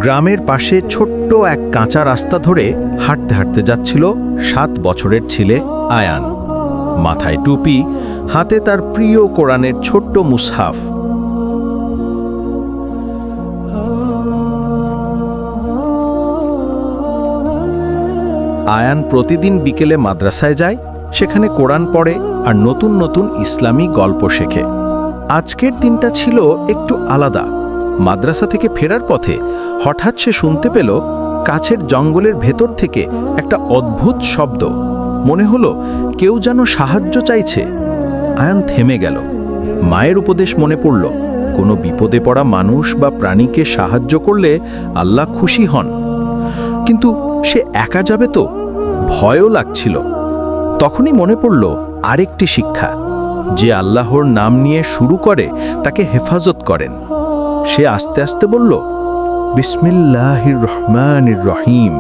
গ্রামের পাশে ছোট্ট এক কাঁচা রাস্তা ধরে হাঁটতে হাঁটতে যাচ্ছিল 7 বছরের ছেলে আয়ান। মাথায় টুপি, হাতে তার প্রিয় কোরআনের ছোট্ট মুসহাফ। আয়ান প্রতিদিন বিকেলে মাদ্রাসায় যায়, সেখানে কোরআন পড়ে আর নতুন নতুন ইসলামী গল্প শেখে। আজকের দিনটা ছিল একটু আলাদা। মাদ্রাসা থেকে ফেরার পথে হঠাৎ সে শুনতে পেল কাছের জঙ্গলের ভেতর থেকে একটা অদ্ভুত শব্দ। মনে হলো কেউ যেন সাহায্য চাইছে। আয়ান থেমে গেল। মায়ের উপদেশ মনে পড়ল, কোনো বিপদে পড়া মানুষ বা প্রাণীকে সাহায্য করলে আল্লাহ খুশি হন। কিন্তু সে একা যাবে তো? ভয়ও লাগছিল। তখনই মনে পড়ল আরেকটি শিক্ষা, যে আল্লাহর নাম নিয়ে শুরু করে তাকে হেফাজত করেন। সে আস্তে আস্তে বলল, বিসমিল্লাহির রহমানির রহিম।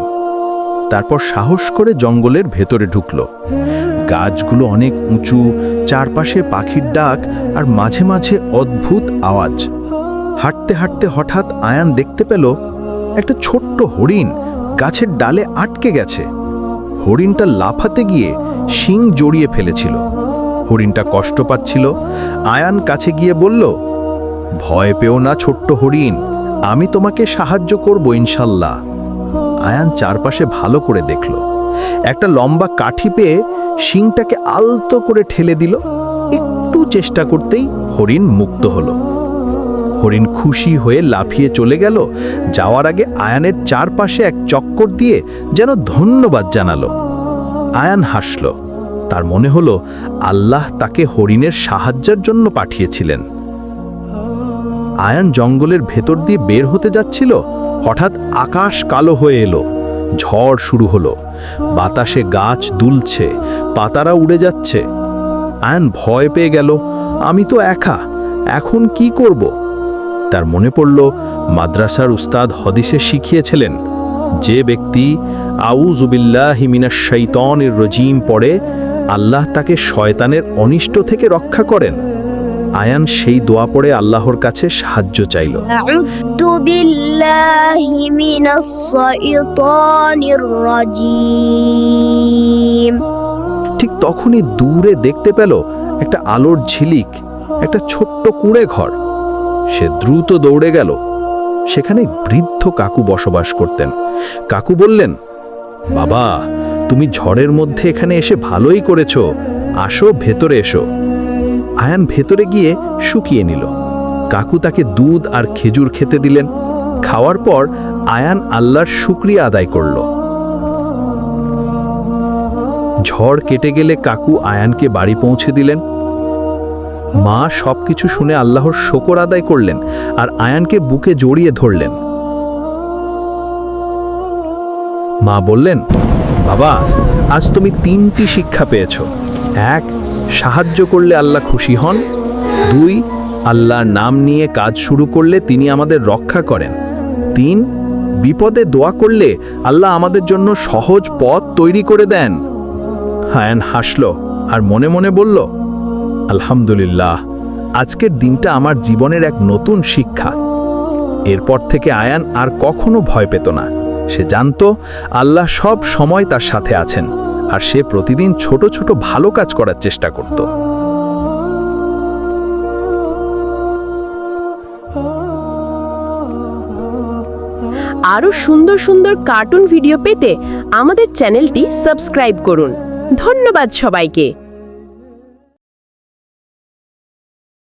তারপর সাহস করে জঙ্গলের ভেতরে ঢুকল। গাছগুলো অনেক উঁচু, চারপাশে পাখির ডাক আর মাঝে মাঝে অদ্ভুত আওয়াজ। হাঁটতে হাঁটতে হঠাৎ আয়ান দেখতে পেল একটা ছোট্ট হরিণ গাছের ডালে আটকে গেছে। হরিণটা লাফাতে গিয়ে শিং জড়িয়ে ফেলেছিল। হরিণটা কষ্ট পাচ্ছিল। আয়ান কাছে গিয়ে বলল, ভয় পেও না ছোট্ট হরিণ, আমি তোমাকে সাহায্য করব ইনশাল্লাহ। আয়ান চারপাশে ভালো করে দেখল। একটা লম্বা কাঠি পেয়ে শিংটাকে আলতো করে ঠেলে দিল। একটু চেষ্টা করতেই হরিণ মুক্ত হলো। হরিণ খুশি হয়ে লাফিয়ে চলে গেল। যাওয়ার আগে আয়ানের চারপাশে এক চক্কর দিয়ে যেন ধন্যবাদ জানালো। আয়ান হাসল। তার মনে হলো আল্লাহ তাকে হরিণের সাহায্যের জন্য পাঠিয়েছিলেন। আয়ান জঙ্গলের ভেতর দিয়ে বের হতে যাচ্ছিল, হঠাৎ আকাশ কালো হয়ে এলো। ঝড় শুরু হলো। বাতাসে গাছ দুলছে, পাতারা উড়ে যাচ্ছে। আয়ান ভয় পেয়ে গেল। আমি তো একা, এখন কি করব? তার মনে পড়ল মাদ্রাসার উস্তাদ হাদিসে শিখিয়েছিলেন, যে ব্যক্তি আউযু বিল্লাহি মিনাশ শাইতানির রাজিম পড়ে আল্লাহ তাকে শয়তানের অনিষ্ট থেকে রক্ষা করেন। আয়ান সেই দোয়া পড়ে আল্লাহর কাছে সাহায্য চাইল। আউযু বিল্লাহি মিনাশ শাইতানির রাজিম। ঠিক তখনই দূরে দেখতে পেল একটা আলোর ঝিলিক, একটা ছোট্ট কুঁড়ে ঘর। সে দ্রুত দৌড়ে গেল। সেখানে বৃদ্ধ কাকু বসবাস করতেন। কাকু বললেন, বাবা, তুমি ঝড়ের মধ্যে এখানে এসে ভালোই করেছো, আসো ভেতরে এসো। আয়ান ভেতরে গিয়ে শুকিয়ে নিল। কাকু তাকে দুধ আর খেজুর খেতে দিলেন। খাওয়ার পর আয়ান আল্লাহর শুকরিয়া আদায় করল। ঝড় কেটে গেলে কাকু আয়ানকে বাড়ি পৌঁছে দিলেন। মা সবকিছু শুনে আল্লাহর শুকর আদায় করলেন আর আয়ানকে বুকে জড়িয়ে ধরলেন। মা বললেন, বাবা, আজ তুমি 3টি শিক্ষা পেয়েছ। 1, সাহায্য করলে আল্লাহ খুশি হন। 2, আল্লাহর নাম নিয়ে কাজ শুরু করলে তিনি আমাদের রক্ষা করেন। 3, বিপদে দোয়া করলে আল্লাহ আমাদের জন্য সহজ পথ তৈরি করে দেন। আয়ান হাসল আর মনে মনে বলল, আলহামদুলিল্লাহ, আজকের দিনটা আমার জীবনের এক নতুন শিক্ষা। এরপর থেকে আয়ান আর কখনো ভয় পেত না। সে জানত আল্লাহ সব সময় তার সাথে আছেন আর সে প্রতিদিন ছোট ছোট ভালো কাজ করার চেষ্টা করত। আরো সুন্দর সুন্দর কার্টুন ভিডিও পেতে আমাদের চ্যানেলটি সাবস্ক্রাইব করুন। ধন্যবাদ সবাইকে।